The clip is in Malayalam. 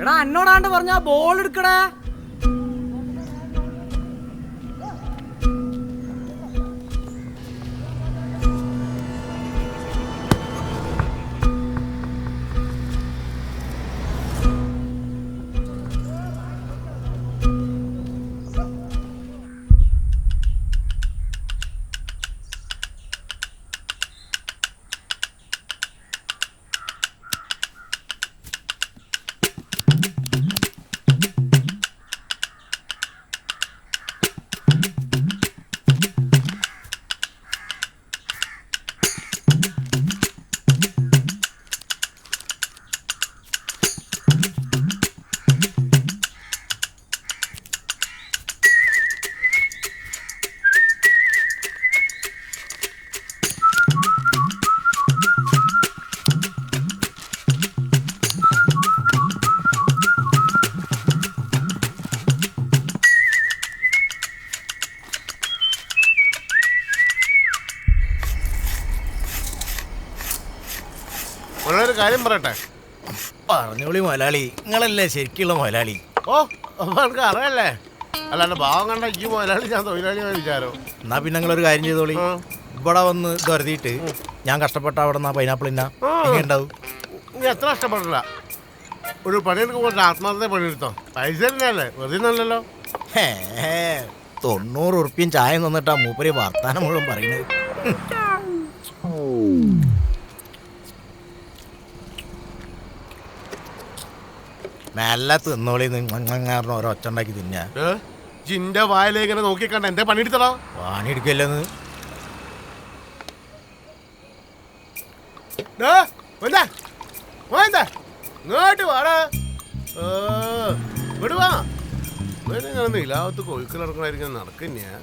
എടാ എന്നോടാണ്ട് പറഞ്ഞ ബോൾ എടുക്കടാ. ഒരു കാര്യം പറയട്ടെ. പറഞ്ഞോളി മുതലാളി, നിങ്ങളല്ലേ ശരിക്കുള്ള മുതലാളി. ഓ എനിക്ക് അറിയല്ലേ, അല്ലാണ്ട് ഭാവം കണ്ട ഈ മുതലാളി ഞാൻ തൊഴിലാളി വിചാരോ. എന്നാ പിന്നെ നിങ്ങളൊരു കാര്യം ചെയ്തോളി, ഇവിടെ വന്ന് കരുതിയിട്ട് ഞാൻ കഷ്ടപ്പെട്ട അവിടെ നിന്ന് പൈനാപ്പിൾ ഉണ്ടാവും. നീ എത്ര കഷ്ടപ്പെട്ടില്ല, ഒരു പണിയെടുക്കുമ്പോൾ ആത്മാർത്ഥത പണിയെടുത്തോ. പൈസ തന്നെയല്ലേ, വെറുതെ നല്ലല്ലോ. 90 ഉറുപ്പ്യം ചായ തന്നിട്ടാ മൂപ്പര് വർത്താനം മുഴുവൻ പറയുന്നത്. നല്ല തിന്നോളി കാരണം ഓരോ ഒച്ച ഉണ്ടാക്കി തിന്നാ. ജിന്റെ വായിലേക്ക് ഇങ്ങനെ നോക്കിക്കണ്ട എന്റെ പണിയെടുത്തടാ. പണിയെടുക്കല്ലെന്ന് ഇങ്ങോട്ട് വാടാ, ഇങ്ങോട്ട് വാ. ഇലാവത്ത് കൊഴുക്കൽ നടക്കണായിരിക്കും നടക്കുന്നയാ.